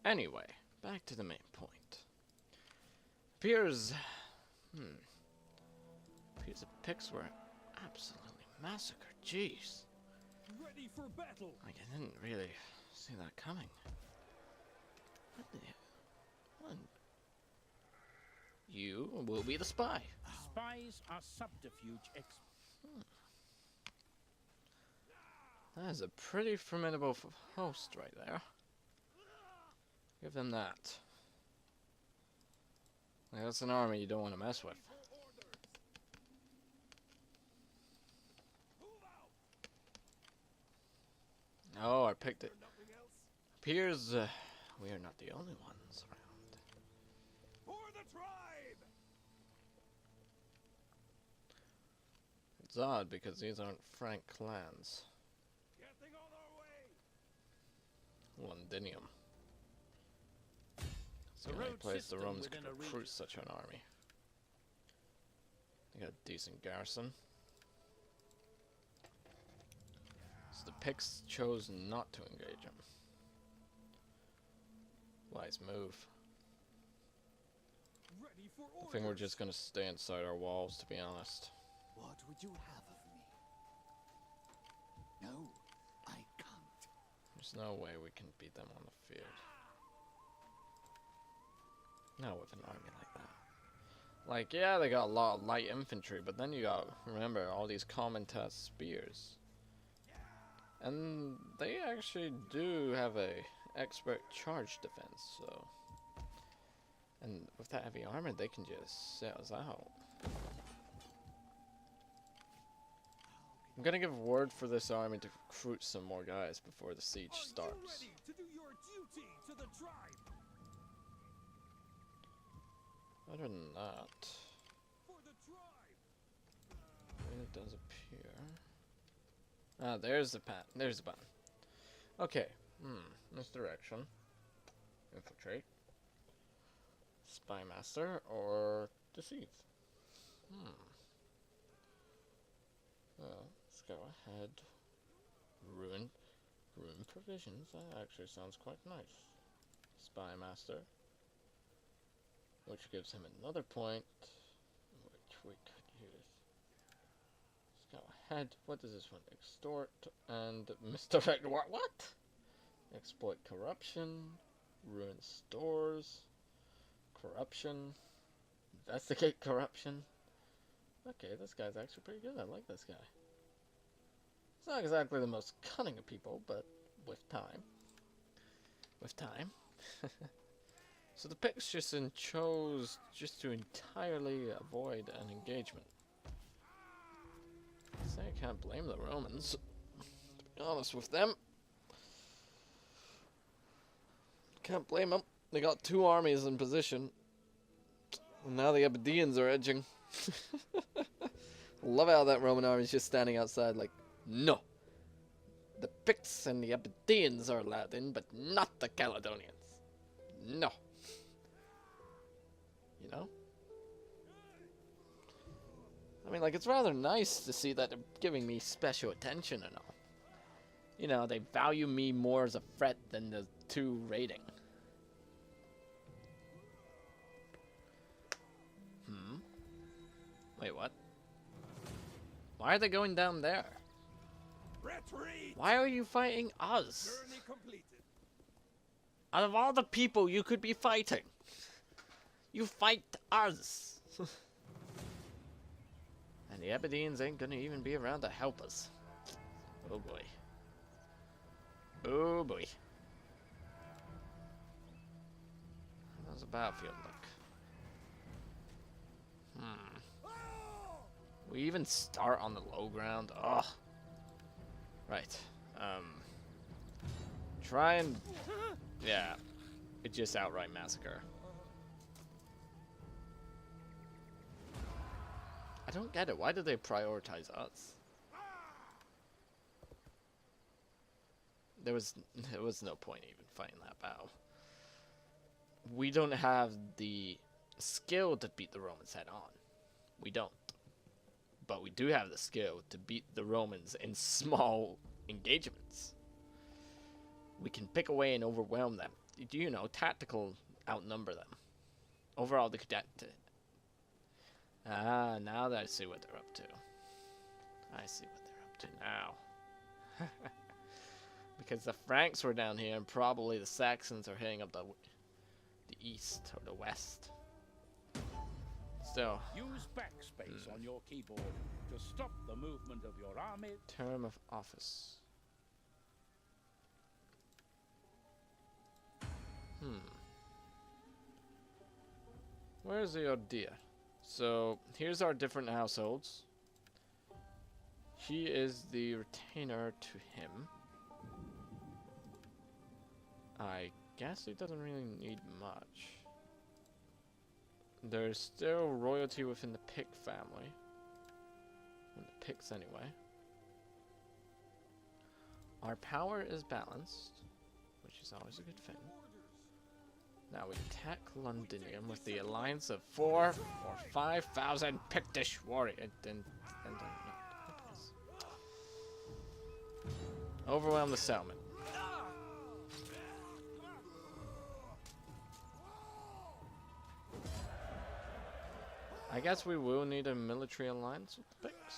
Anyway, back to the main point. Appears the Picts were absolutely massacred. Jeez. Ready for battle. Like, I didn't really see that coming. What the... What? You will be the spy. Spies are subterfuge That is a pretty formidable host right there. Give them that. Like, that's an army you don't want to mess with. Oh, I picked it. Appears we are not the only ones around. For the tribe. It's odd because these aren't Frank clans. Getting on our way. Londinium. It's the only place the Romans could recruit such an army. They got a decent garrison. So the Picts chose not to engage him. Wise move. Ready for I think we're just gonna stay inside our walls, to be honest. What would you have of me? No, I can't. There's no way we can beat them on the field. Not with an army like that. Like, yeah, they got a lot of light infantry, but then you got, remember, all these common test spears. And they actually do have a expert charge defense, so... And with that heavy armor, they can just set us out. I'm gonna give word for this army to recruit some more guys before the siege starts. Ready to do your duty to the tribe. Other than that, For the tribe. when it does appear... Ah, there's the pat. There's the button. Okay. Misdirection. Infiltrate. Spy master or deceive. Well, let's go ahead. Ruin provisions. That actually sounds quite nice. Spy master. Which gives him another point. Which we could use. Let's go ahead. What is this one? Extort and misdirect. What? Exploit corruption. Ruin stores. Corruption. Investigate corruption. Okay, this guy's actually pretty good. I like this guy. He's not exactly the most cunning of people, but with time. With time. So the Picts just chose just to entirely avoid an engagement. So I can't blame the Romans, to be honest with them. Can't blame them. They got two armies in position. And now the Aberdeen's are edging. Love how that Roman army's just standing outside like, no. The Picts and the Aberdeen's are allowed in, but not the Caledonians. No. You know? I mean, like, it's rather nice to see that they're giving me special attention and all. You know, they value me more as a threat than the 2 raiding. Wait, what? Why are they going down there? Retreat. Why are you fighting us? Journey completed. Out of all the people you could be fighting, you fight us. And the Aberdeens ain't gonna even be around to help us. Oh boy. Oh boy. How's the battlefield look? We even start on the low ground. Ugh. Right. Try and... Yeah. It just outright massacre. I don't get it. Why did they prioritize us? There was no point even fighting that battle. We don't have the skill to beat the Romans head on. We don't. But we do have the skill to beat the Romans in small engagements. We can pick away and overwhelm them you know, tactical outnumber them. Overall, they could. Ah, now that I see what they're up to. I see what they're up to now. Because the Franks were down here, and probably the Saxons are heading up the east or the west. So, Use backspace on your keyboard to stop the movement of your army. term of office. Where's the idea? So, here's our different households. He is the retainer to him. I guess he doesn't really need much. There's still royalty within the Pick family. The Picts, anyway. Our power is balanced, which is always a good thing. Now we attack Londinium with the alliance of 4,000 or 5,000 Pictish warriors. Overwhelm the settlement. I guess we will need a military alliance with the Picts.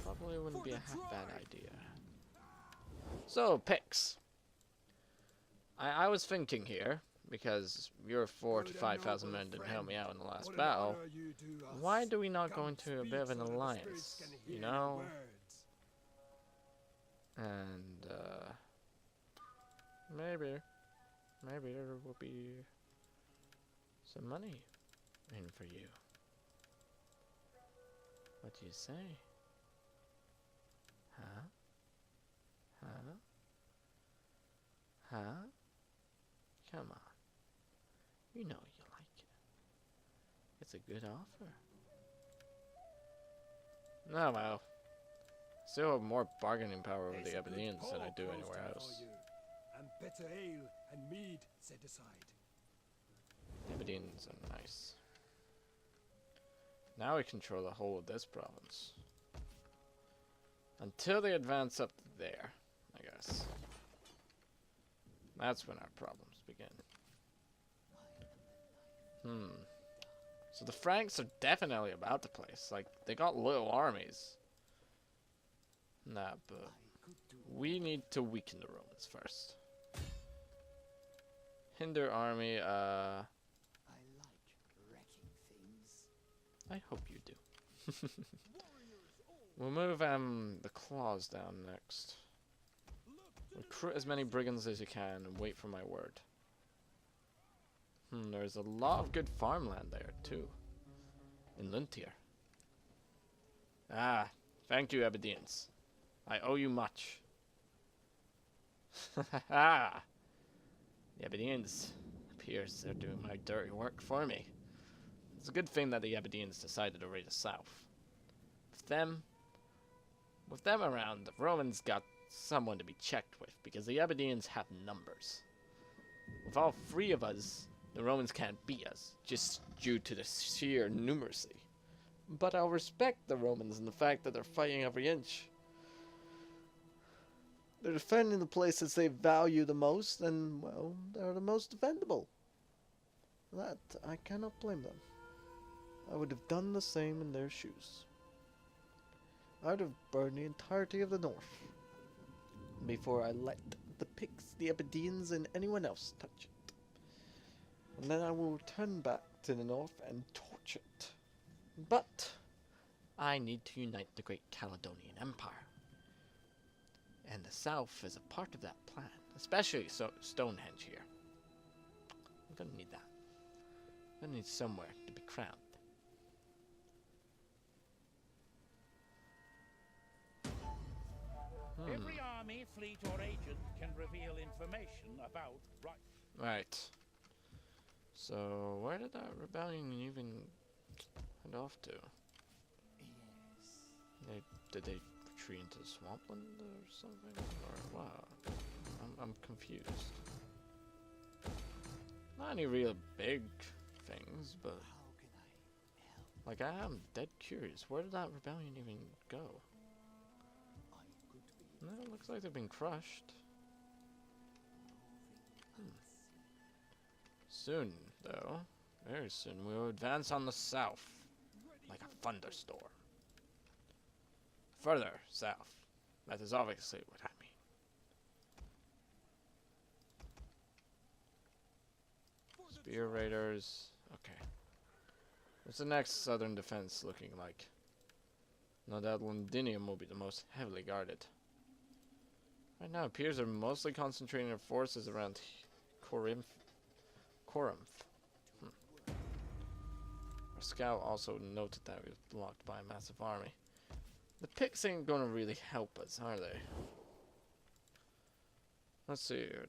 Probably wouldn't be a half bad idea. So, Picts. I was thinking here, because your 4,000 to 5,000 men didn't help me out in the last battle, why do we not go into a bit of an alliance, you know? And, maybe there will be some money in for you. What do you say? Huh? Huh? Huh? Come on. You know you like it. It's a good offer. No, well. Still have more bargaining power over the Abyssinians than I do anywhere else. And better ale and mead set aside. The Abyssinians are nice. Now we control the whole of this province. Until they advance up there, I guess. That's when our problems begin. So the Franks are definitely about the place. Like, they got little armies. Nah, but we need to weaken the Romans first. Hinder army, I like wrecking things. I hope you do. We'll move the claws down next. Recruit as many brigands as you can and wait for my word. There's a lot of good farmland there too. In Luntier. Ah, thank you, Aberdeen's. I owe you much. Ha The Aberdeen's appears they're doing my dirty work for me. It's a good thing that the Aberdeen's decided to raid the south. With them around, the Romans got someone to be checked with, because the Aberdeen's have numbers. With all 3 of us, the Romans can't beat us, just due to the sheer numeracy. But I'll respect the Romans in the fact that they're fighting every inch. They're defending the places they value the most, and, well, they're the most defendable. That, I cannot blame them. I would have done the same in their shoes. I would have burned the entirety of the north before I let the Picts, the Abyssinians, and anyone else touch it. And then I will return back to the north and torch it. But I need to unite the great Caledonian Empire. And the south is a part of that plan, especially Stonehenge here. I'm gonna need that. I'm gonna need somewhere to be crowned. Every army, fleet, or agent can reveal information about Right. So, where did that rebellion even head off to? Yes. Did they retreat into Swampland or something? Or what? I'm confused. Not any real big things, but How can I help? like I am dead curious. Where did that rebellion even go? I could be. No, it looks like they've been crushed. Soon, though, very soon, we will advance on the south, like a thunderstorm. Further south. That is obviously what I mean. Spear Raiders. Okay. What's the next southern defense looking like? No doubt Londinium will be the most heavily guarded. Right now, it appears they're mostly concentrating their forces around Corinth. Our scout also noted that we was blocked by a massive army. The Picts ain't gonna really help us, are they? Let's see here.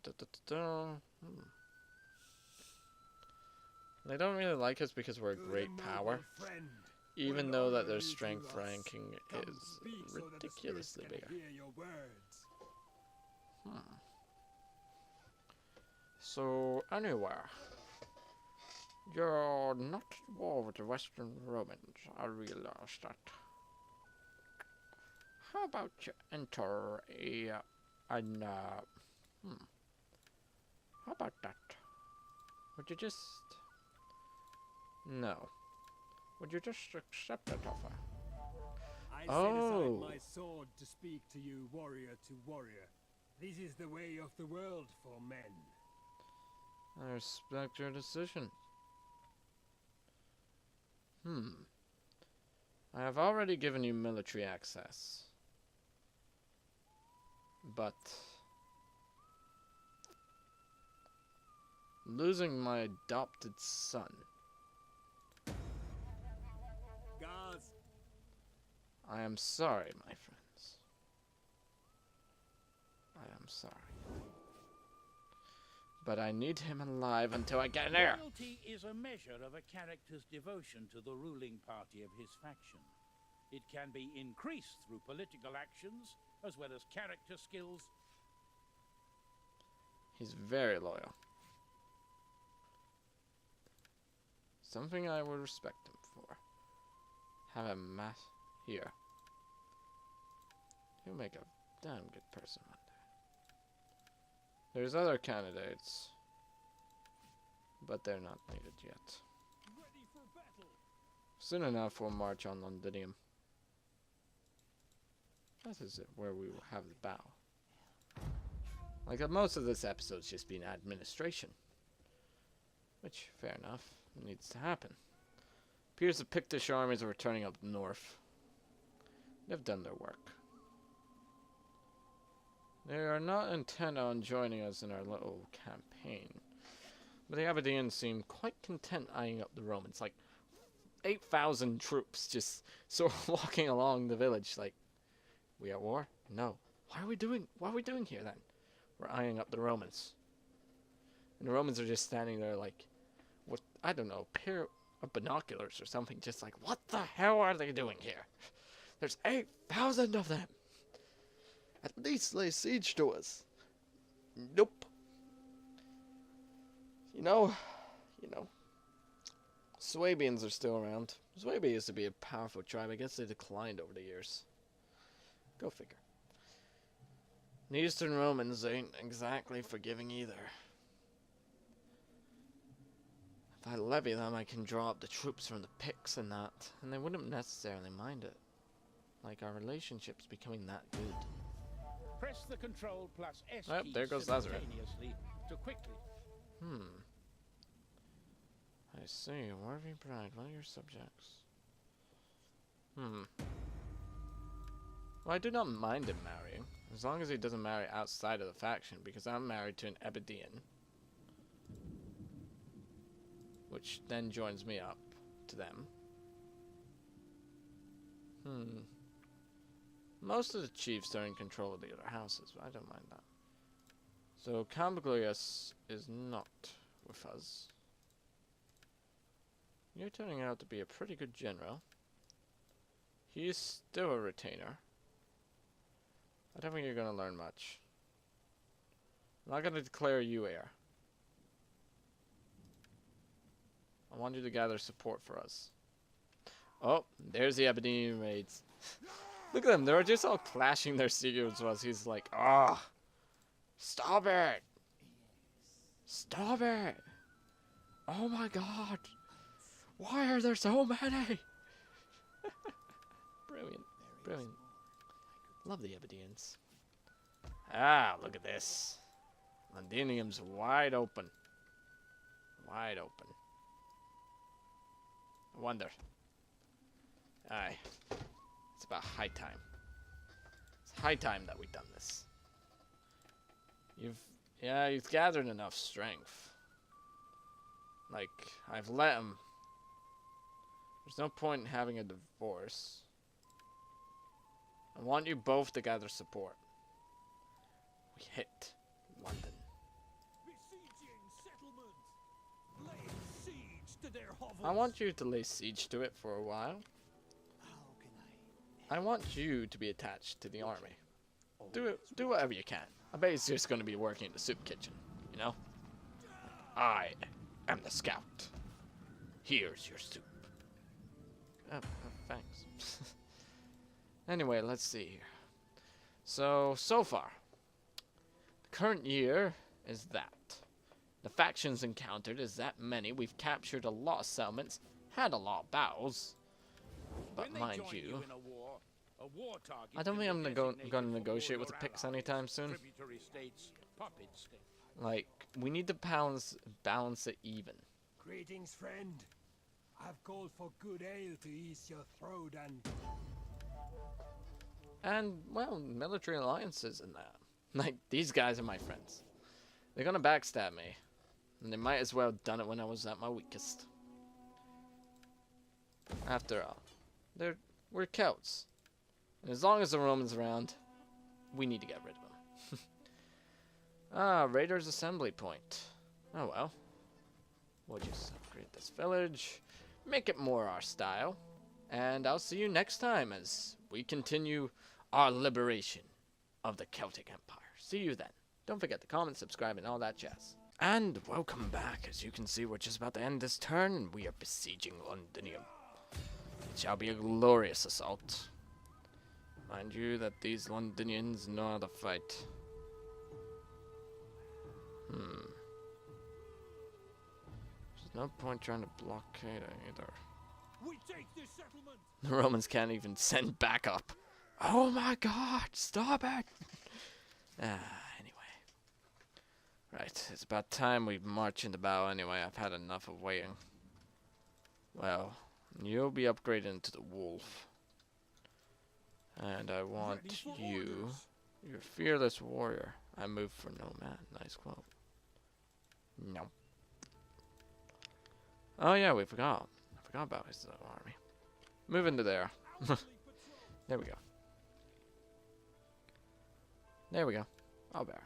They don't really like us because we're a great power, even though that their strength ranking is ridiculously bigger. So, anywhere. You're not at war with the Western Romans, I realize that. How about you enter how about that? Would you just... No. Would you just accept that offer? I set aside my sword to speak to you, warrior to warrior. This is the way of the world for men. I respect your decision. I have already given you military access. But losing my adopted son. Guards. I am sorry, my friends. I am sorry. But I need him alive until I get there. Loyalty is a measure of a character's devotion to the ruling party of his faction. It can be increased through political actions, as well as character skills. He's very loyal. Something I would respect him for. Have a mass here. He'll make a damn good person one day. There's other candidates, but they're not needed yet. Ready for battle. Soon enough, we'll march on Londinium. That is it, where we will have the battle. Like most of this episode's just been administration. Which, fair enough, needs to happen. Appears the Pictish armies are returning up north. They've done their work. They are not intent on joining us in our little campaign. But the Aberdeen seem quite content eyeing up the Romans. Like, 8,000 troops just sort of walking along the village like, we at war? No. What are we doing here then? We're eyeing up the Romans. And the Romans are just standing there like, what, I don't know, a pair of binoculars or something, just like, what the hell are they doing here? There's 8,000 of them. At least lay siege to us. Nope. You know, Swabians are still around. Swabia used to be a powerful tribe. I guess they declined over the years. Go figure. The Eastern Romans ain't exactly forgiving either. If I levy them, I can draw up the troops from the Picts and that, and they wouldn't necessarily mind it. Like, our relationship's becoming that good. Press the Control plus S key There goes Lazarus. simultaneously to quickly. I see. Worthy bride, one of your subjects. Well, I do not mind him marrying, as long as he doesn't marry outside of the faction, because I'm married to an Aberdeen, which then joins me up to them. Most of the chiefs are in control of the other houses, but I don't mind that. So Camblius is not with us. You're turning out to be a pretty good general. He is still a retainer. I don't think you're going to learn much. I'm not going to declare you heir. I want you to gather support for us. Oh, there's the Aberdeen raids. Look at them, they're just all clashing their secrets while he's like, ah, stop it! Stop it! Oh my god! Why are there so many? Brilliant. Brilliant. Love the Aberdeen's. Ah, look at this. Londinium's wide open. Wide open. I wonder. Aye. It's about high time. It's high time that we've done this. You've gathered enough strength. Like, I've let him. There's no point in having a divorce. I want you both to gather support. We hit London. I want you to lay siege to it for a while. I want you to be attached to the army. Do whatever you can. I bet he's just going to be working in the soup kitchen, you know? I am the scout. Here's your soup. Oh, thanks. Anyway, let's see here. So far, the current year is that. The factions encountered is that many. We've captured a lot of settlements, had a lot of battles. But mind you, I don't think I'm going to negotiate with the Picts anytime soon. Like, we need to balance it even. Greetings, friend. I've called for good ale to ease your throat and well, military alliances and that. Like, these guys are my friends. They're gonna backstab me, and they might as well have done it when I was at my weakest. After all, we're Celts. And as long as the Romans are around, we need to get rid of them. Raiders assembly point. Oh well. We'll just upgrade this village, make it more our style, and I'll see you next time as we continue our liberation of the Celtic Empire. See you then. Don't forget to comment, subscribe, and all that jazz. And welcome back. As you can see, we're just about to end this turn, and we are besieging Londinium. It shall be a glorious assault. Mind you that these Londinians know how to fight. There's no point trying to blockade either. We take this settlement. The Romans can't even send backup. Oh my god, stop it! Anyway. Right, it's about time we march into battle anyway. I've had enough of waiting. Well, you'll be upgraded into the wolf. And I want you, your fearless warrior. I move for no man. Nice quote. No. Oh yeah, I forgot about his army. Move into there. There we go. There we go. I'll bear.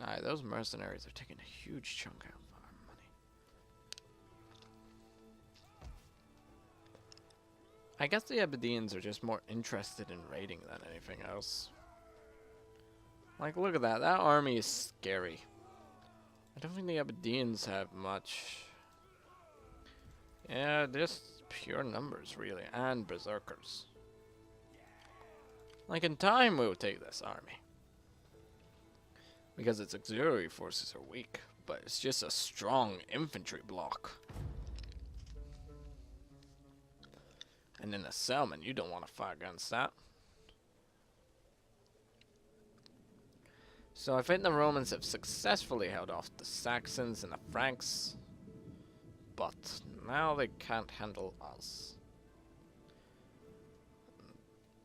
Alright, those mercenaries are taking a huge chunk out of our money. I guess the Abedeans are just more interested in raiding than anything else. Like, look at that. That army is scary. I don't think the Abedeans have much. Yeah, just pure numbers, really. And berserkers. Like, in time, we'll take this army. Because its auxiliary forces are weak. But it's just a strong infantry block. And in a settlement, you don't want to fight against that. So I think the Romans have successfully held off the Saxons and the Franks. But now they can't handle us.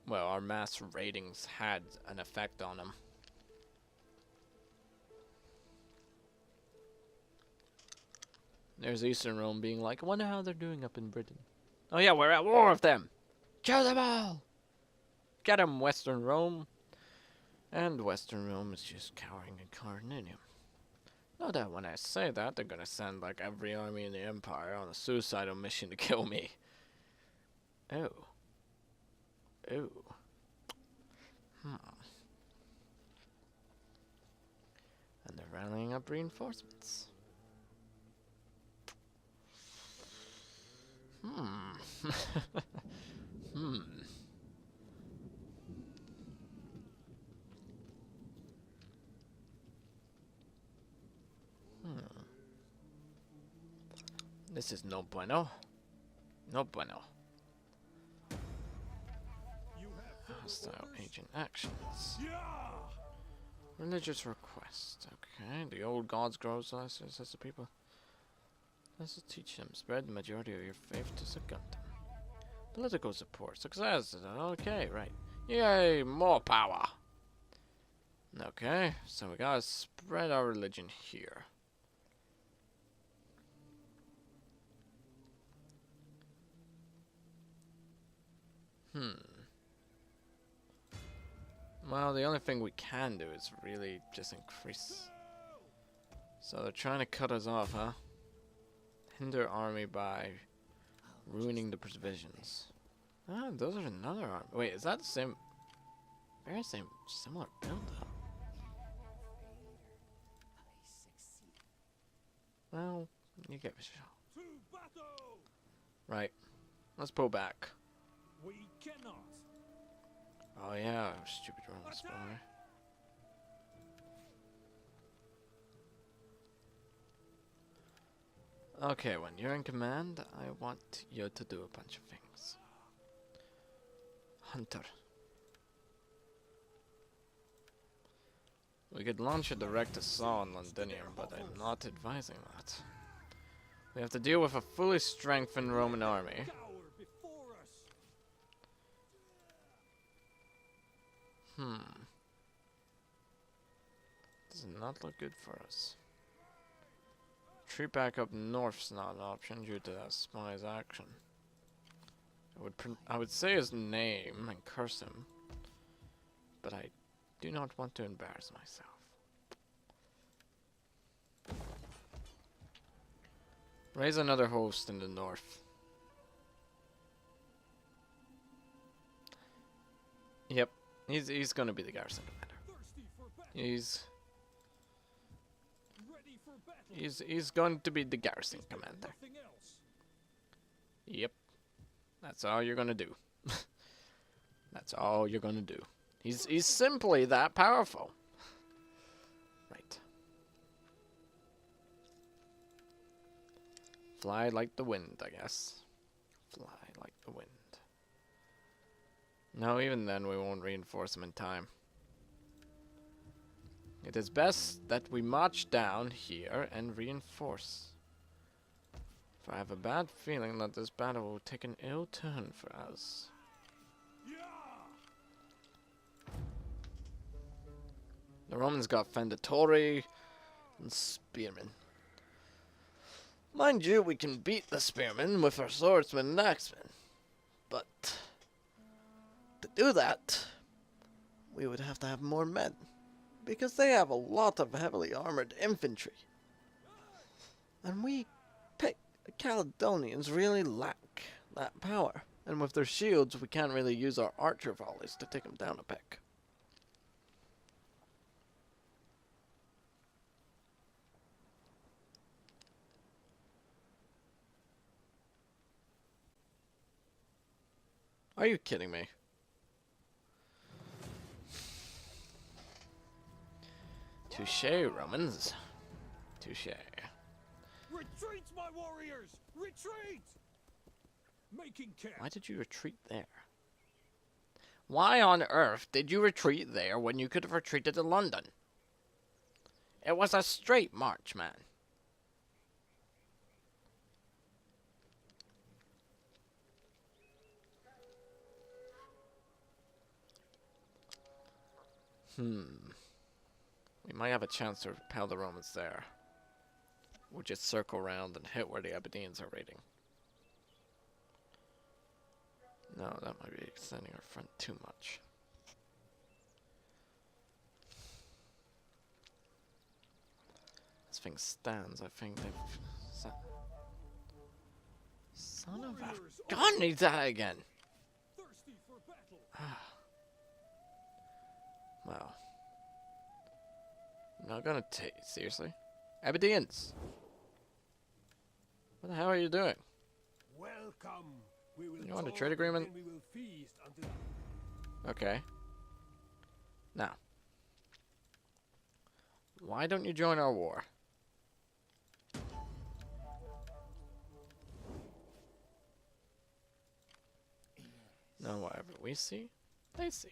Well, our mass raidings had an effect on them. There's Eastern Rome being like, I wonder how they're doing up in Britain. Oh yeah, we're at war with them! Kill them all! Get them, Western Rome! And Western Rome is just cowering in Caledonia. No doubt when I say that, they're gonna send like every army in the Empire on a suicidal mission to kill me. Oh. Oh. And they're rallying up reinforcements. This is no bueno. No bueno. Hostile agent actions. Religious request. Okay, the old gods grow less as the people. Let's teach them. Spread the majority of your faith to second them. Political support. Success. Okay, right. Yay, more power. Okay, so we gotta spread our religion here. Well, the only thing we can do is really just increase. So they're trying to cut us off, huh? Hinder army by ruining the provisions. Ah, those are another army. Wait, is that the same? Very same, similar build up. Well, you get a shot. Right, let's pull back. We cannot. Oh yeah, stupid Roman spy. Okay, when you're in command, I want you to do a bunch of things. Hunter. We could launch a direct assault on Londinium, but I'm not advising that. We have to deal with a fully strengthened Roman army. Does not look good for us. Retreat back up north's not an option due to that spy's action. I would say his name and curse him, but I do not want to embarrass myself. Raise another host in the north. Yep, he's gonna be the garrison commander. He's going to be the garrison commander. Yep. That's all you're gonna do. That's all you're gonna do. He's simply that powerful. Right. Fly like the wind, I guess. Fly like the wind. No, even then we won't reinforce him in time. It is best that we march down here and reinforce. For I have a bad feeling that this battle will take an ill turn for us. The Romans got Fenditori and Spearmen. Mind you, we can beat the Spearmen with our swordsmen and axemen. But to do that, we would have to have more men. Because they have a lot of heavily armored infantry. And we Caledonians really lack that power. And with their shields, we can't really use our archer volleys to take them down a peck. Are you kidding me? Touché, Romans. Touché. Retreat, my warriors! Retreat! Making camp. Why did you retreat there? Why on earth did you retreat there when you could have retreated to London? It was a straight march, man. We might have a chance to repel the Romans there. We'll just circle around and hit where the Abyssinians are raiding. No, that might be extending our front too much. This thing stands. I think they've... Son of a gun needs that again! Thirsty for battle. Wow. I'm not gonna take seriously. Abyssinians! What the hell are you doing? Welcome. We will You want a talk trade agreement? and we will feast until... Okay. Now. Why don't you join our war? Now whatever we see, they see.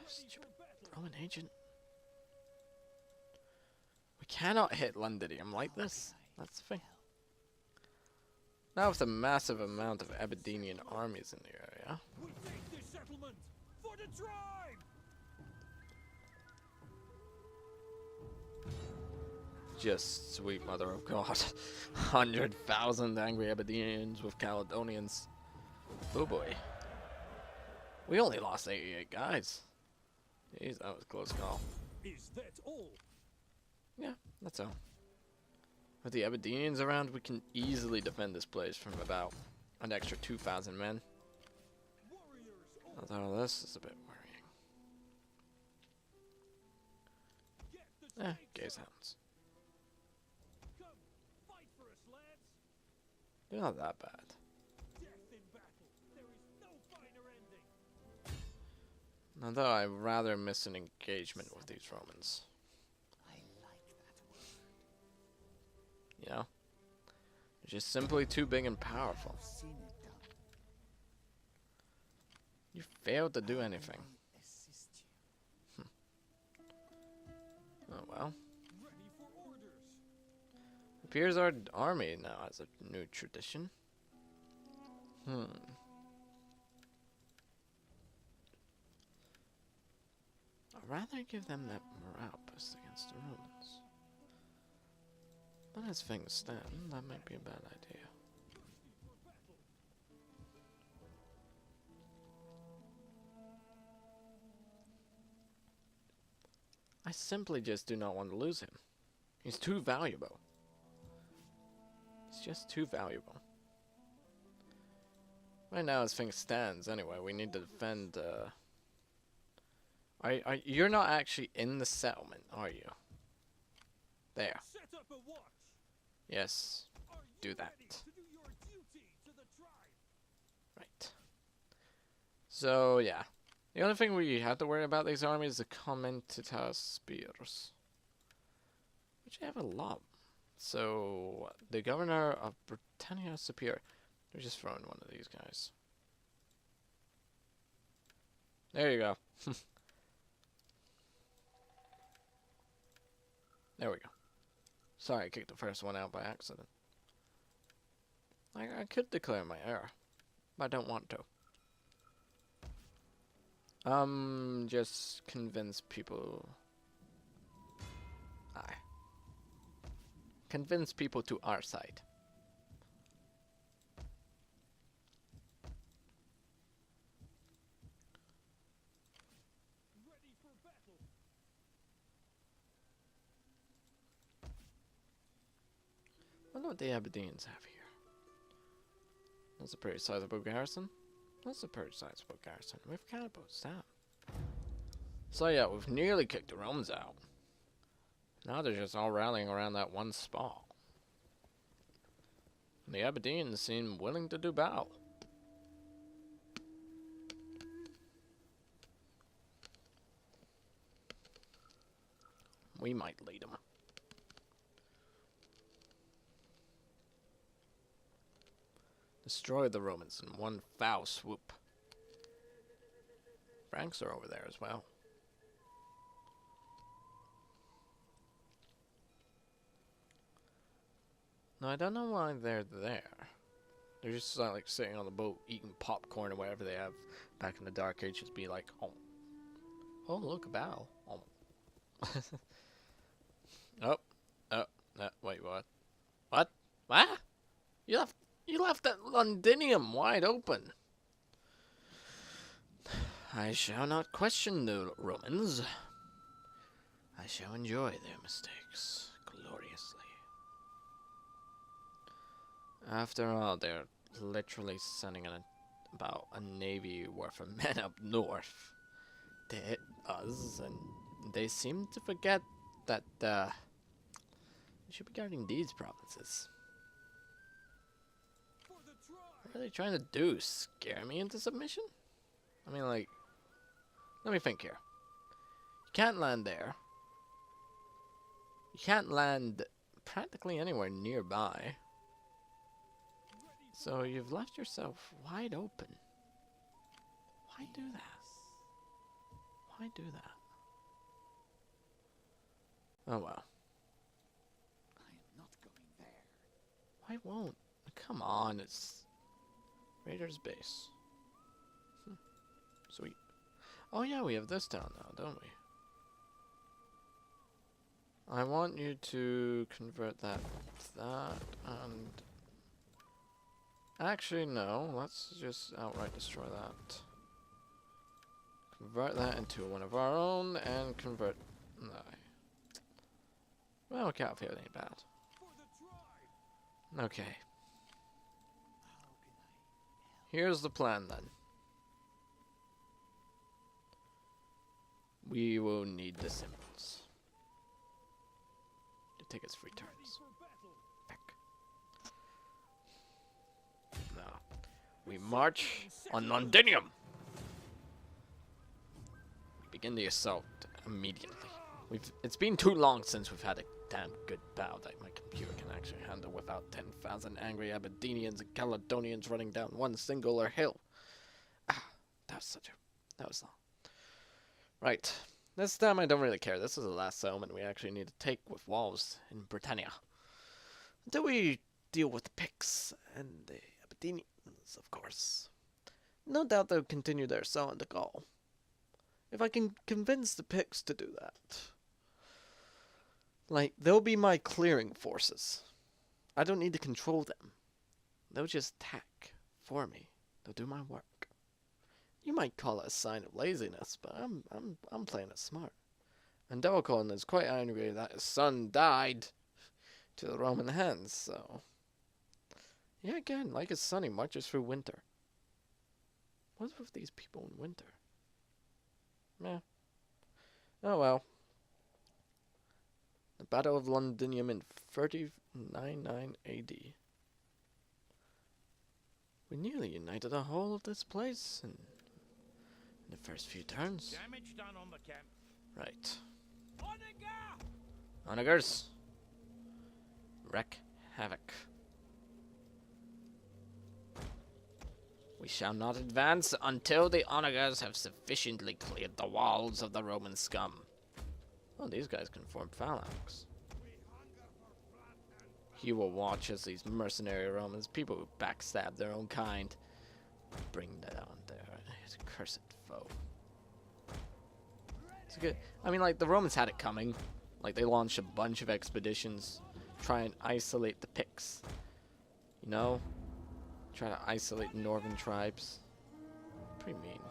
Stupid Roman agent. We cannot hit Londinium like this. That's the thing. Now with a massive amount of Aberdenian armies in the area. We take this settlement for the tribe. Just sweet mother of God. 100,000 angry Aberdenians with Caledonians. Oh boy. We only lost 88 guys. Jeez, that was a close call. Is that all? Yeah, that's all. With the Aberdenians around, we can easily defend this place from about an extra 2,000 men. Warriors, Although this is a bit worrying. Gaze hounds. come, fight for us, lads. They're not that bad. Death in battle. There is no finer ending. Although I rather miss an engagement with these Romans. I like that word. You know? They're just simply too big and powerful. I've seen it done. You failed to do I anything. will assist you. Oh well. Ready for orders. Appears our army now has a new tradition. I'd rather give them that morale boost against the Romans. But as things stand, that might be a bad idea. I simply just do not want to lose him. He's too valuable. He's just too valuable. Right now, as things stands, anyway, we need to defend. You're not actually in the settlement, are you? There. Set up a watch. Yes. Are you Do that. ready to do your duty to the tribe? Right. So yeah, the only thing we have to worry about these armies is the Commentator spears, which I have a lot. So the governor of Britannia Superior. We're just throwing one of these guys. There you go. There we go. Sorry, I kicked the first one out by accident. I could declare my error, but I don't want to. Just convince people. Convince people to our side. Ready for battle. I wonder what the Aberdeen's have here. That's a pretty sizable garrison. That's a pretty sizable garrison. We've catapults down. So yeah, we've nearly kicked the Romans out. Now they're just all rallying around that one spot. And the Aberdeens seem willing to do battle. We might lead them. Destroy the Romans in one foul swoop. Franks are over there as well. No, I don't know why they're there. They're just like sitting on the boat eating popcorn or whatever they have back in the Dark Ages. Be like, oh look, a bow. Wait, what? What? You left that Londinium wide open. I shall not question the Romans. I shall enjoy their mistakes gloriously. After all, they're literally sending about a navy worth of men up north to hit us, and they seem to forget that they should be guarding these provinces. For the tribe. What are they trying to do? Scare me into submission? I mean, like, let me think here. You can't land there. You can't land practically anywhere nearby. So you've left yourself wide open. Why do that? Why do that? Oh well. I am not going there. Why won't? Come on, it's Raider's base. Sweet. Oh yeah, we have this down now, don't we? I want you to convert that to that, and... Actually, no. Let's just outright destroy that. Convert that into one of our own, and convert... No. Well, Calfield ain't bad. Okay. How can I help? Here's the plan, then. We will need the symbols. To take us 3 turns. Back. Now, we march on Londinium! We begin the assault immediately. It's been too long since we've had a damn good battle that my computer can actually handle without 10,000 angry Aberdonians and Caledonians running down one singular hill. Ah, that was long. Right. This time I don't really care. This is the last settlement we actually need to take with walls in Britannia. Until we deal with the Picts and the Aberdonians, of course. No doubt they'll continue their assault into Gaul. If I can convince the Picts to do that. Like, they'll be my clearing forces. I don't need to control them. They'll just attack for me. They'll do my work. You might call it a sign of laziness, but I'm playing it smart. And Delcon is quite angry that his son died to the Roman hands, so... Yeah, again, like his son, he marches through winter. What's with these people in winter? Meh. Oh well. The Battle of Londinium in 399 AD. We nearly united the whole of this place in the first few turns. Damage done on the camp. Right. Onager! Onagers. Wreak havoc. We shall not advance until the Onagers have sufficiently cleared the walls of the Roman scum. Oh, these guys can form phalanx. He will watch as these mercenary Romans, people who backstab their own kind, bring that on there. His cursed foe. It's good. I mean, like, the Romans had it coming. Like, they launched a bunch of expeditions, try and isolate the Picts. You know? Try to isolate northern tribes. Pretty mean.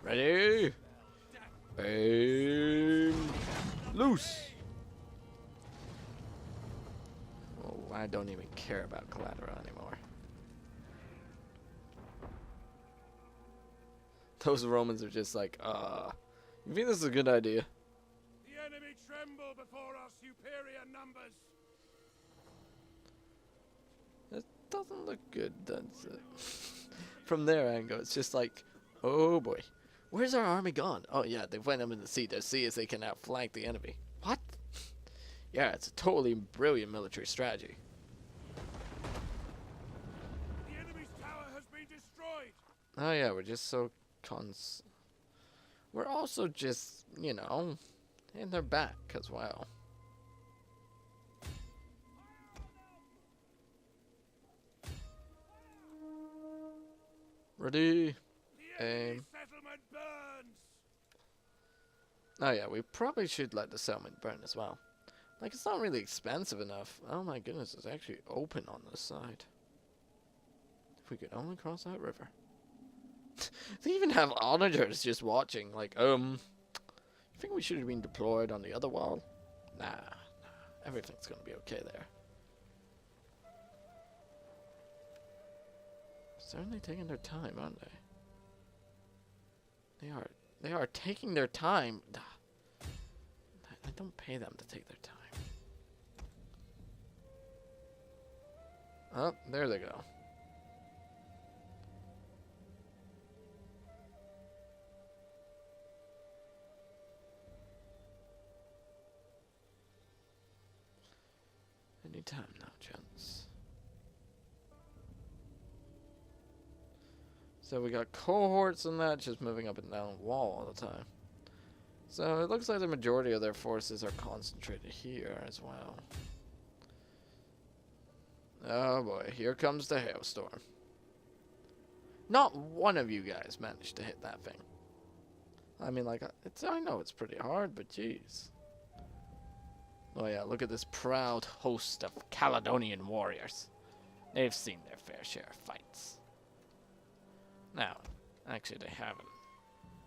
Ready? Aim. Loose. Oh, I don't even care about Caledonia anymore. Those Romans are just like, you think this is a good idea? The enemy tremble before our superior numbers. It doesn't look good, does it? From their angle, it's just like, oh boy. Where's our army gone? Oh yeah, they went up in the sea to see if they can outflank the enemy. What? Yeah, it's a totally brilliant military strategy. The enemy's tower has been destroyed. Oh yeah, we're just so we're also just, you know, in their back as well. Ready? The enemy Aim. settlement burns. Oh yeah, we probably should let the settlement burn as well. Like, it's not really expensive enough. Oh my goodness, it's actually open on this side. If we could only cross that river. They even have onagers just watching, like, you think we should have been deployed on the other wall? Nah, everything's gonna be okay there. Certainly taking their time, aren't they? They are taking their time. I don't pay them to take their time. Oh, there they go. Anytime now, gents. So we got cohorts and that just moving up and down the wall all the time. So it looks like the majority of their forces are concentrated here as well. Oh boy, here comes the hailstorm. Not one of you guys managed to hit that thing. I mean, like, I know it's pretty hard, but jeez. Oh yeah, look at this proud host of Caledonian warriors. They've seen their fair share of fights. Now, actually they haven't.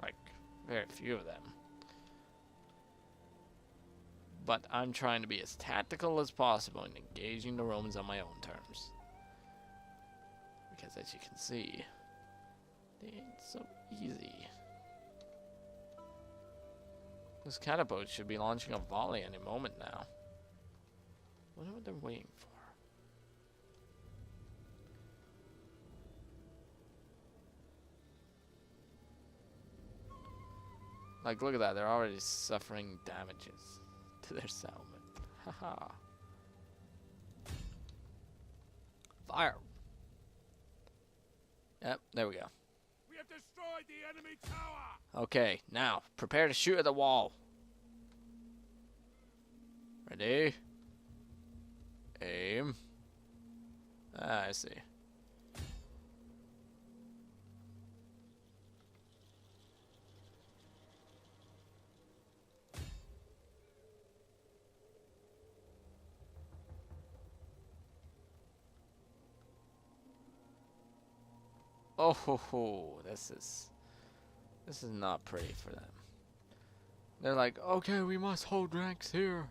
Like, very few of them. But I'm trying to be as tactical as possible in engaging the Romans on my own terms. Because as you can see, they ain't so easy. This catapult should be launching a volley any moment now. Wonder what they're waiting for. Like, look at that, they're already suffering damages to their settlement. Haha. Fire! Yep, there we go. We have destroyed the enemy tower! Okay, now, prepare to shoot at the wall. Ready? Aim. Ah, I see. Oh ho ho, this is not pretty for them. They're like, okay, we must hold ranks here.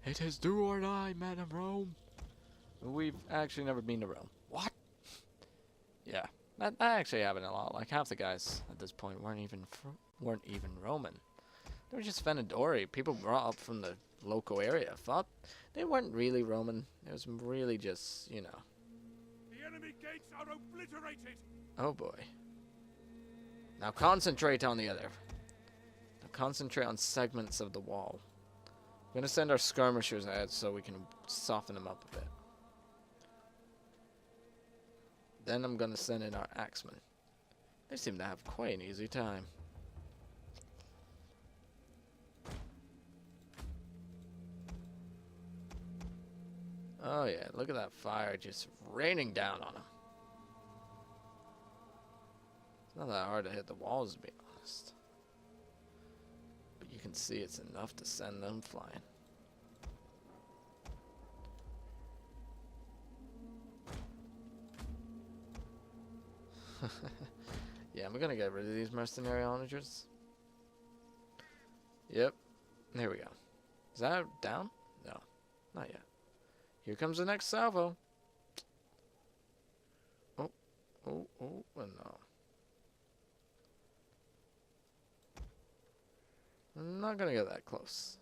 It is do or die, men of Rome. We've actually never been to Rome. What? Yeah, that actually happened a lot. Like half the guys at this point weren't even Roman. They were just Venedori. People brought up from the local area. Thought they weren't really Roman. It was really just, you know. The enemy gates are obliterated! Oh boy. Now concentrate on the other. Now concentrate on segments of the wall. I'm gonna send our skirmishers ahead so we can soften them up a bit. Then I'm gonna send in our axemen. They seem to have quite an easy time. Oh yeah, look at that fire just raining down on them. It's not that hard to hit the walls, to be honest. But you can see it's enough to send them flying. Yeah, I'm gonna get rid of these mercenary onagers. Yep, there we go. Is that down? No, not yet. Here comes the next salvo. Oh, no. I'm not gonna get that close.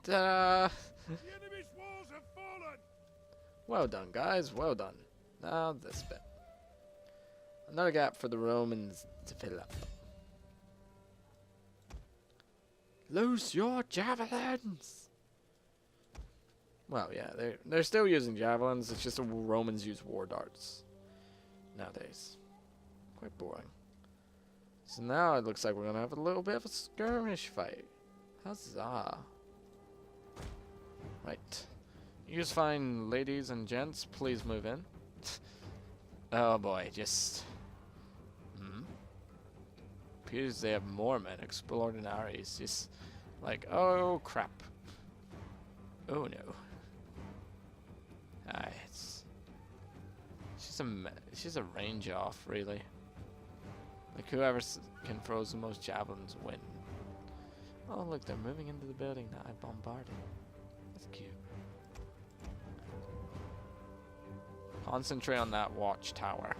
Ta-da! The enemy's walls have fallen! Well done, guys. Well done. Now this bit. Another gap for the Romans to fill up. Loose your javelins! Well, yeah, they're still using javelins. It's just the Romans use war darts nowadays. Quite boring. So now it looks like we're gonna have a little bit of a skirmish fight. Huzzah! Right. You just fine, ladies and gents. Please move in. Oh boy, just. Appears they have more men extraordinaries. Just like, oh crap. Oh no. It's just a range off, really. Like whoever can throw the most javelins win. Oh look, they're moving into the building that I bombarded. That's cute. Concentrate on that watchtower.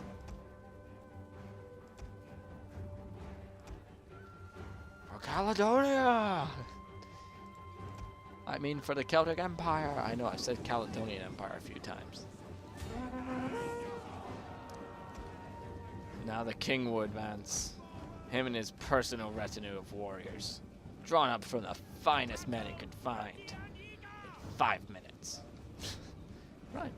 For Caledonia! I mean for the Celtic Empire. I know I've said Caledonian Empire a few times. Now the king will advance. Him and his personal retinue of warriors. Drawn up from the finest men he could find. In 5 minutes. Right.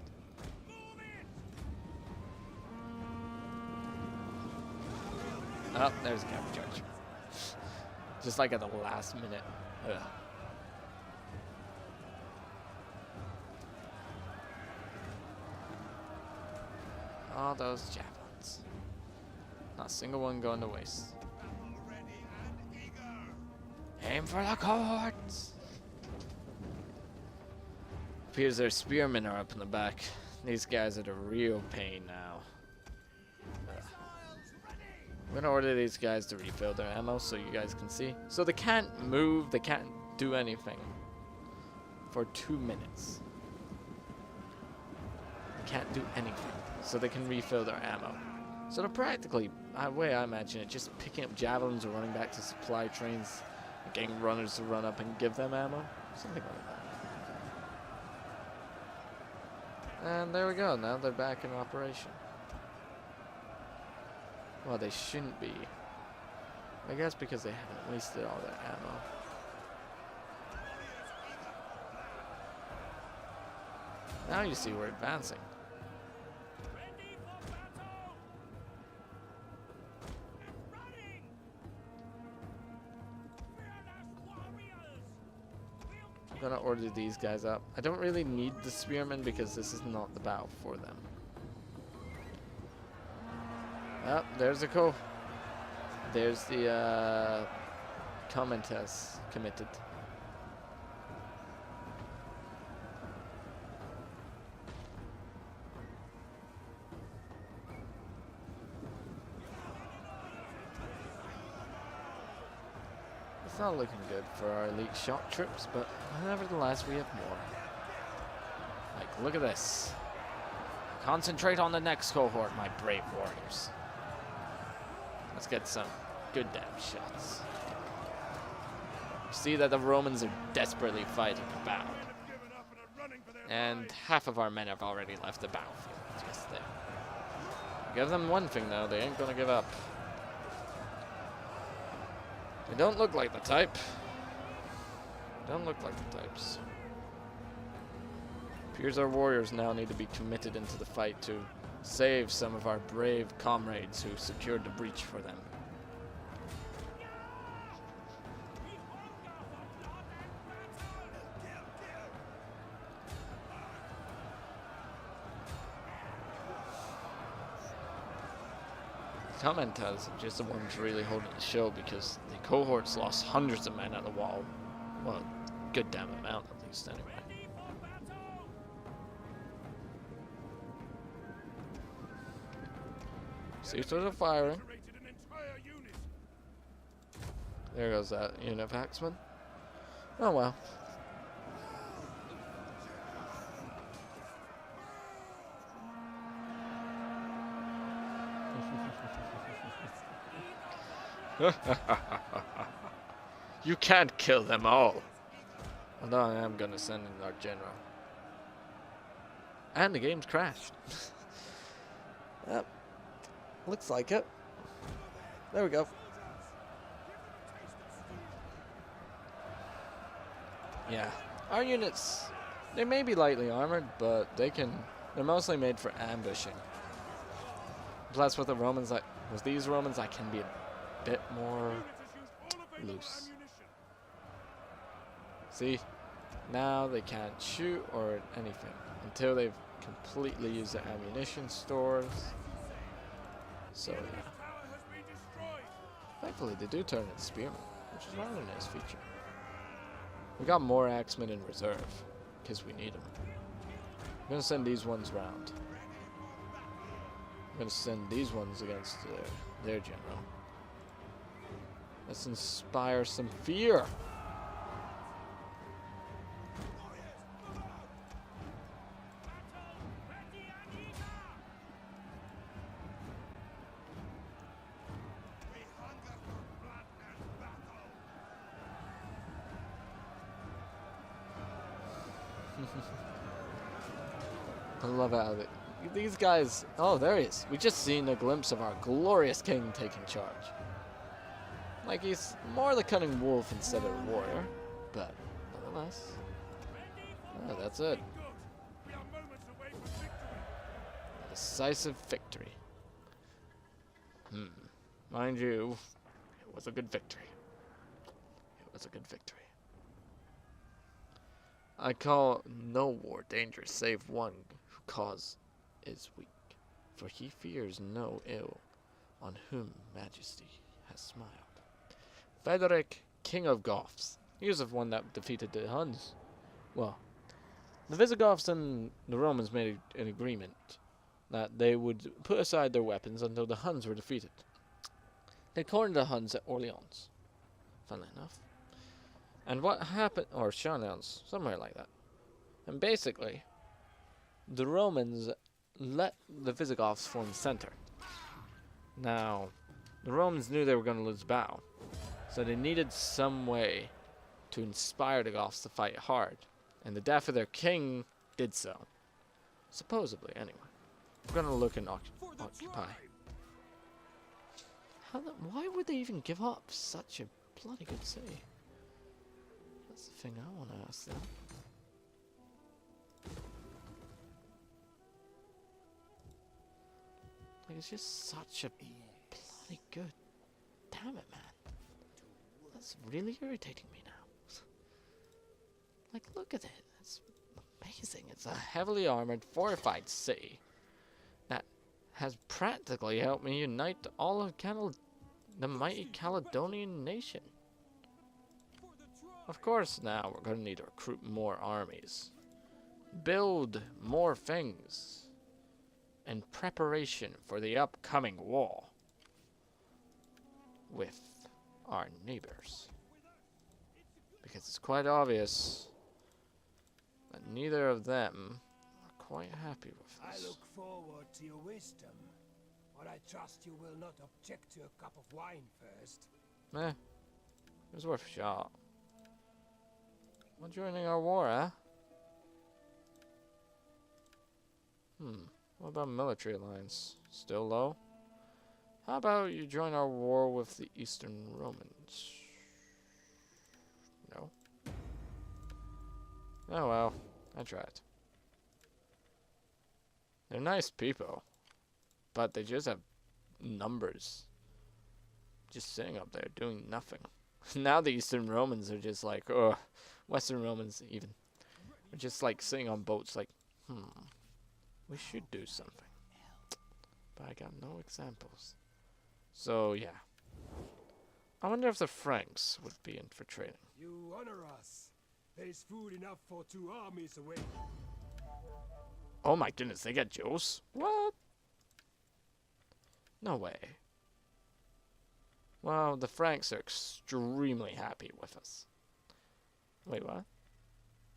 Oh, there's a cavalry charge. Just like at the last minute. Ugh. All those javelins. Not a single one going to waste. Aim for the cohorts! Appears their spearmen are up in the back. These guys are the real pain now. I'm gonna order these guys to refill their ammo so you guys can see. So they can't move, they can't do anything for 2 minutes. They can't do anything, so they can refill their ammo. So they're practically, the way I imagine it, just picking up javelins or running back to supply trains, and getting runners to run up and give them ammo, something like that. And there we go, now they're back in operation. Well, they shouldn't be. I guess because they haven't wasted all their ammo. Now you see we're advancing. I'm gonna order these guys up. I don't really need the spearmen because this is not the battle for them. Oh, there's the There's the Commenters committed. It's not looking good for our elite shock troops, but nevertheless we have more. Like, look at this. Concentrate on the next cohort, my brave warriors. Let's get some good damn shots. See that the Romans are desperately fighting the battle. And half of our men have already left the battlefield. Just there. Give them one thing though, they ain't gonna give up. They don't look like the type. Don't look like the types. Appears our warriors now need to be committed into the fight to save some of our brave comrades who secured the breach for them. Commenters are just the ones really holding the show because the cohorts lost hundreds of men at the wall. Well, a good damn amount at least anyway. See through the firing. There goes that unit of axemen. Oh well. You can't kill them all. Although I am gonna send in our general. And the game's crashed. Yep. Looks like it. There we go. Yeah. Our units, they may be lightly armored, but they're mostly made for ambushing. Plus with the Romans, with these Romans, I can be a bit more loose. See? Now they can't shoot or anything until they've completely used their ammunition stores. So yeah. Thankfully they do turn into spearmen, which is rather a nice feature. We got more axemen in reserve, because we need them. I'm gonna send these ones round. I'm gonna send these ones against their general. Let's inspire some fear. I love how these guys. Oh, there he is. We just seen a glimpse of our glorious king taking charge. Like he's more the cunning wolf instead of a warrior, but nonetheless. Oh, that's it. decisive victory. Mind you, it was a good victory. It was a good victory. I call no war dangerous save one whose cause is weak, for he fears no ill on whom majesty has smiled. Frederick, king of Goths. He was the one that defeated the Huns. Well, the Visigoths and the Romans made an agreement that they would put aside their weapons until the Huns were defeated. They cornered the Huns at Orleans, funnily enough. And what happened, or Chalons, somewhere like that. And basically, the Romans let the Visigoths form the center. Now, the Romans knew they were going to lose the battle, so they needed some way to inspire the Goths to fight hard. And the death of their king did so. Supposedly, anyway. We're going to look and occupy. Why would they even give up such a bloody good city? That's the thing I want to ask them. Like, it's just such a bloody good. Damn it, man. That's really irritating me now. Like, look at it. It's amazing. It's a heavily armored, fortified city that has practically helped me unite all of the mighty Caledonian nation. Of course, now we're going to need to recruit more armies. Build more things in preparation for the upcoming war with our neighbors. Because it's quite obvious that neither of them are quite happy with us. I look forward to your wisdom, but I trust you will not object to a cup of wine first. It was worth a shot. Well, joining our war, eh? What about military alliance? Still low? How about you join our war with the Eastern Romans? No. Oh well, I tried. They're nice people, but they just have numbers. Just sitting up there doing nothing. Now the Eastern Romans are just like, ugh. Western Romans even. Are just like sitting on boats like, we should do something. But I got no examples. So, yeah. I wonder if the Franks would be in for trading. You honor us. There is food enough for 2 armies away. Oh my goodness, they got Joes? What? No way. Well, the Franks are extremely happy with us. Wait, what?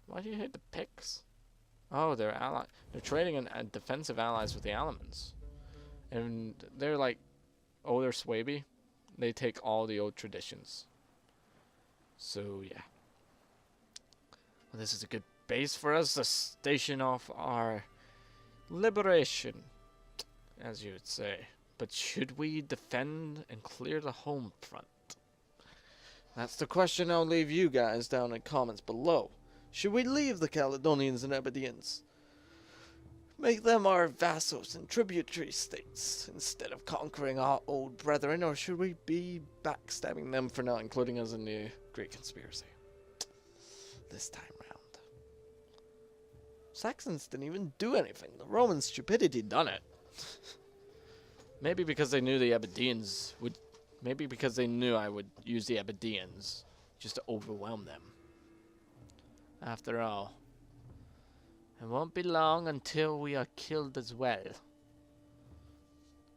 Why do you hate the Picts? Oh, they're trading in defensive allies with the Alamans. And they're like, oh, they're Swaby. They take all the old traditions. So, yeah. Well, this is a good base for us to station off our liberation, as you would say. But should we defend and clear the home front? That's the question I'll leave you guys down in the comments below. Should we leave the Caledonians and Aberdeenans? Make them our vassals and tributary states instead of conquering our old brethren, or should we be backstabbing them for not including us in the Great Conspiracy? This time round. Saxons didn't even do anything. The Roman stupidity done it. Maybe because they knew the Aberdeenans would... Maybe because they knew I would use the Aberdeenans just to overwhelm them. After all, it won't be long until we are killed as well.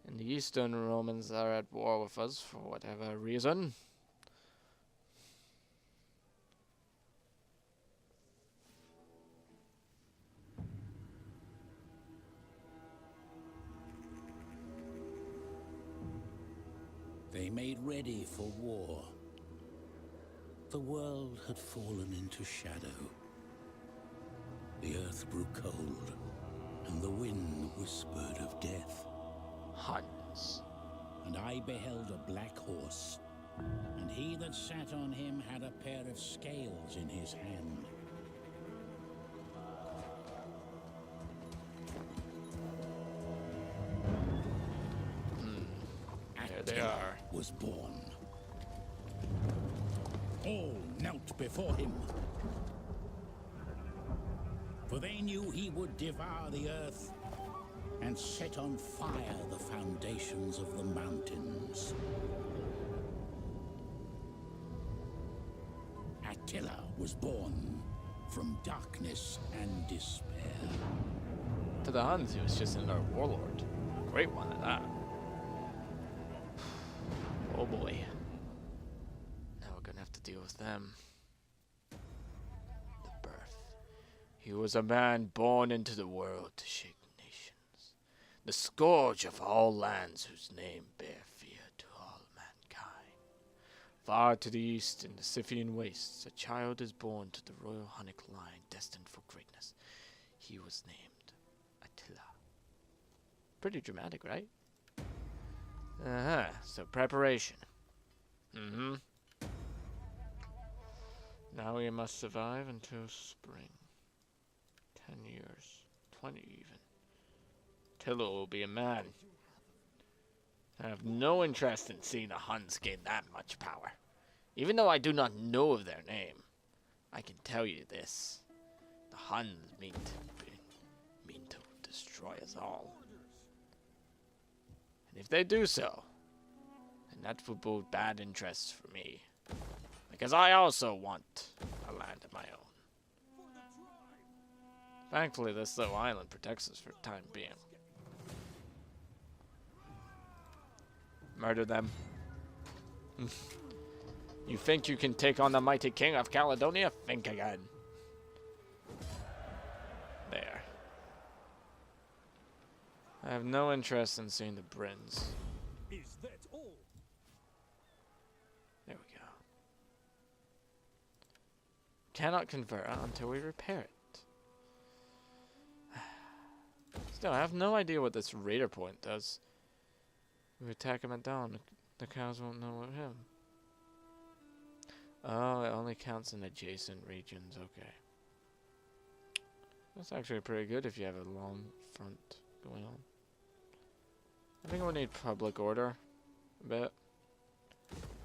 And the Eastern Romans are at war with us for whatever reason. They made ready for war. The world had fallen into shadow. The earth grew cold, and the wind whispered of death. Huns. And I beheld a black horse, and he that sat on him had a pair of scales in his hand. they Attila are. was born. All knelt before him, for they knew he would devour the earth and set on fire the foundations of the mountains. Attila was born from darkness and despair. To the Huns, he was just another warlord. Great one at that. Oh boy. Now we're gonna have to deal with them. The birth. He was a man born into the world to shake nations. The scourge of all lands whose name bear fear to all mankind. Far to the east in the Scythian wastes, a child is born to the royal Hunnic line destined for greatness. He was named Attila. Pretty dramatic, right? So preparation. Now we must survive until spring. 10 years. 20 even. Attila will be a man. I have no interest in seeing the Huns gain that much power. Even though I do not know of their name, I can tell you this. The Huns mean to destroy us all. And if they do so, then that will bode bad interests for me. Because I also want a land of my own. Thankfully, this little island protects us for the time being. Murder them. You think you can take on the mighty king of Caledonia? Think again. There. I have no interest in seeing the Brins. Is that all? There we go. Cannot convert until we repair it. Still, I have no idea what this raider point does. We attack him at dawn. The cows won't know what him. Oh, it only counts in adjacent regions. Okay. That's actually pretty good if you have a long front going on. I think we'll need public order a bit.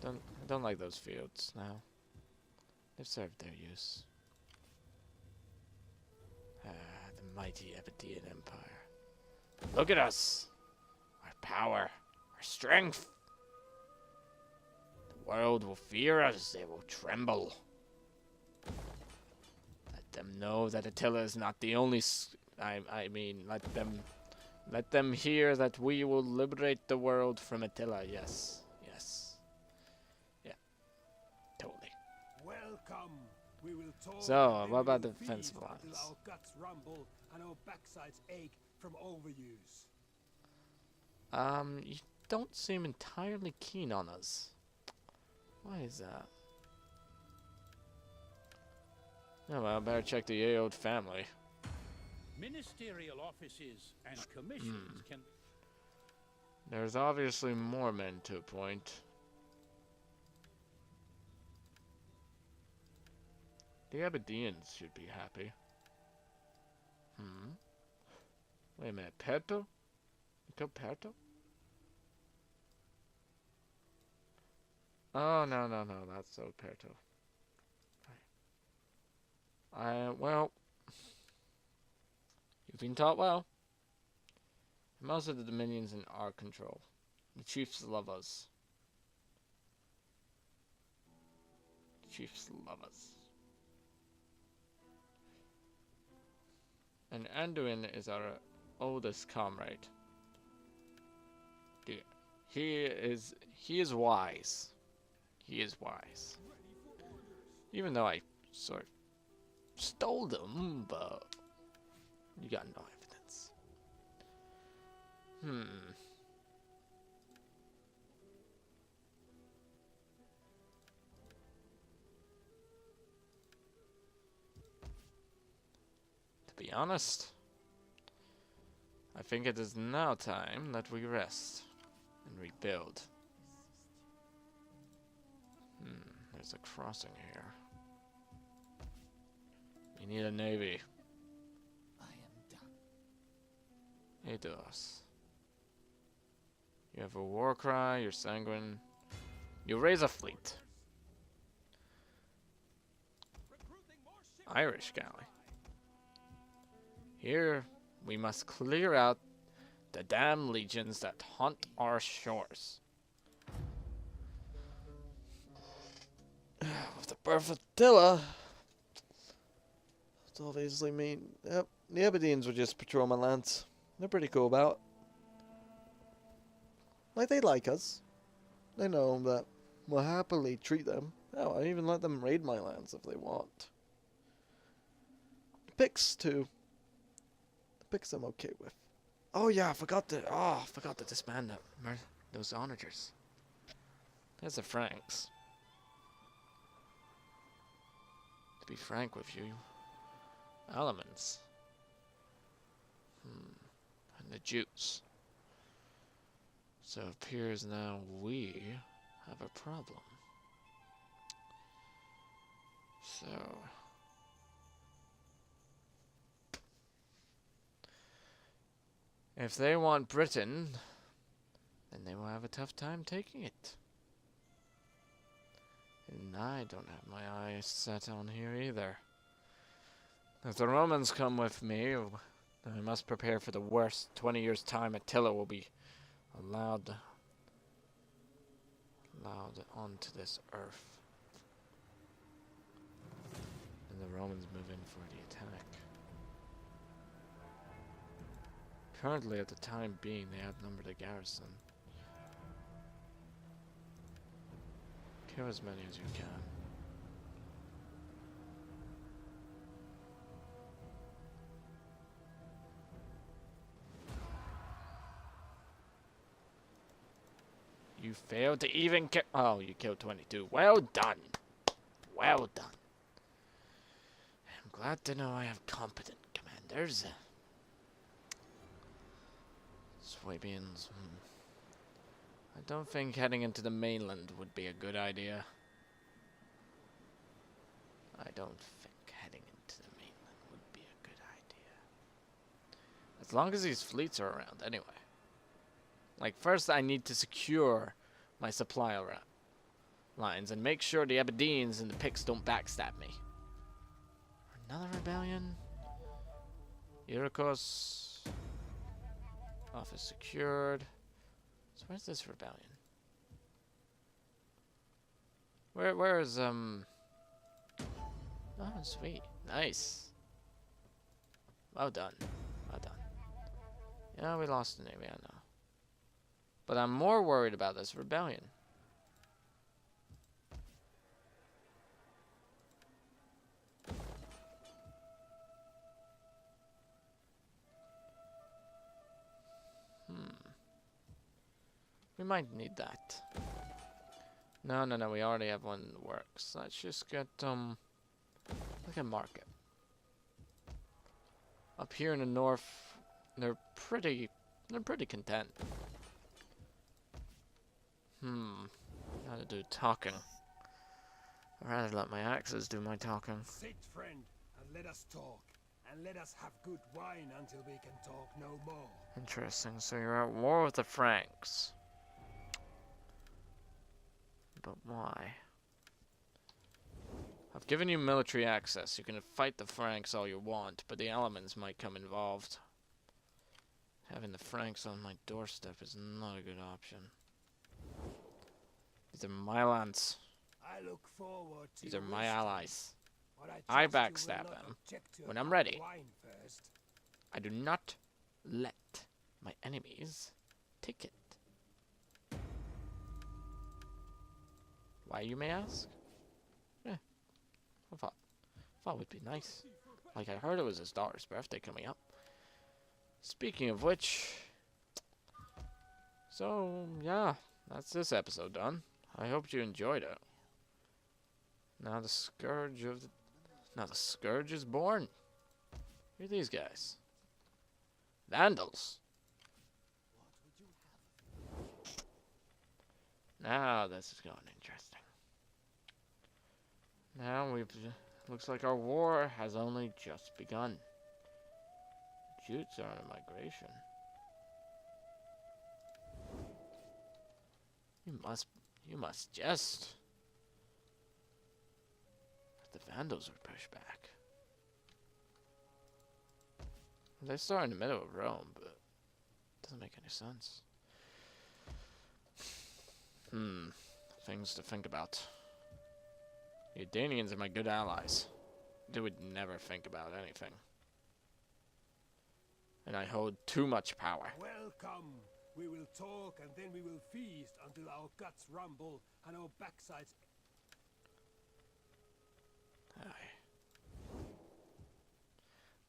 I don't like those fields now. They've served their use. The mighty Abadian Empire. Look at us! Our power, our strength. The world will fear us, they will tremble. Let them know that Attila is not the only I mean, let them hear that we will liberate the world from Attila. Yes. Yes. Yeah. Totally. Welcome. We will talk. So, and what about we the will defensive feed lines? until our guts rumble and our backsides ache from overuse. You don't seem entirely keen on us. Why is that? Oh well, better check the Aode family. Ministerial offices and commissions can... There's obviously more men to appoint. The Abadians should be happy. Wait a minute, Perto? Perto? Oh, no, that's so Perto. Well, you've been taught well. Most of the dominions in our control. The chiefs love us. The chiefs love us. And Anduin is our oldest comrade. Dude, he is wise. He is wise. Even though I sort of stole them, but you got no evidence. To be honest, I think it is now time that we rest and rebuild. There's a crossing here. We need a navy. I am done. It does. You have a war cry, you're sanguine. You raise a fleet. Irish galley. Here, we must clear out the damn legions that haunt our shores. With the birth of Attila, it's obviously mean. Yep, the Abidenes would just patrol my lands. They're pretty cool about it. Like, they like us. They know that we'll happily treat them. Hell, I even let them raid my lands if they want. The Picts, too. The Picts I'm okay with. Oh yeah, I forgot to disband those onagers. There's the Franks. To be frank with you, elements. And the Jutes. So it appears now we have a problem. So if they want Britain, then they will have a tough time taking it. And I don't have my eyes set on here either. If the Romans come with me, then I must prepare for the worst. 20 years' time, Attila will be allowed onto this earth. And the Romans move in for the attack. Currently, at the time being, they outnumber the garrison. Kill as many as you can. You failed to even kill. Oh, you killed 22. Well done. Well done. I'm glad to know I have competent commanders. Swabians. I don't think heading into the mainland would be a good idea. I don't think heading into the mainland would be a good idea. As long as these fleets are around, anyway. Like, first I need to secure my supply lines and make sure the Abidenes and the Picts don't backstab me. Another rebellion? Iroquois. Office secured. So where's this rebellion? Where is Oh, sweet. Nice. Well done. Well done. Yeah, we lost the navy, I know. But I'm more worried about this rebellion. We might need that. No, we already have one in the works. Let's just get, look at market. Up here in the north, they're pretty content. How to do talking. I'd rather let my axes do my talking. Sit, friend, and let us talk. And let us have good wine until we can talk no more. Interesting. So you're at war with the Franks. But why? I've given you military access. You can fight the Franks all you want, but the elements might come involved. Having the Franks on my doorstep is not a good option. These are my lands. I look forward to These are my allies. but I trust you will backstab not them object to a when I'm cup of ready. wine first. I do not let my enemies take it. Why, you may ask? I thought it would be nice. Like, I heard it was his daughter's birthday coming up. Speaking of which, so yeah, that's this episode done. I hope you enjoyed it. Now the scourge is born. Who are these guys? Vandals. Now this is going interesting. Now looks like our war has only just begun. Jutes are on a migration. You must jest. The Vandals would push back. They start in the middle of Rome, but it doesn't make any sense. Things to think about. The Danians are my good allies. They would never think about anything. And I hold too much power. Welcome. We will talk and then we will feast until our guts rumble and our backsides. Aye.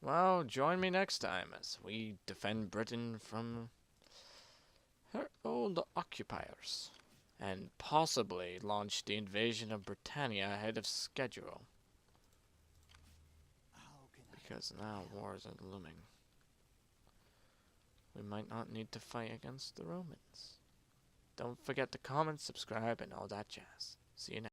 Well, join me next time as we defend Britain from her old occupiers. And possibly launch the invasion of Britannia ahead of schedule. Because now wars are looming. We might not need to fight against the Romans. Don't forget to comment, subscribe, and all that jazz. See you next time.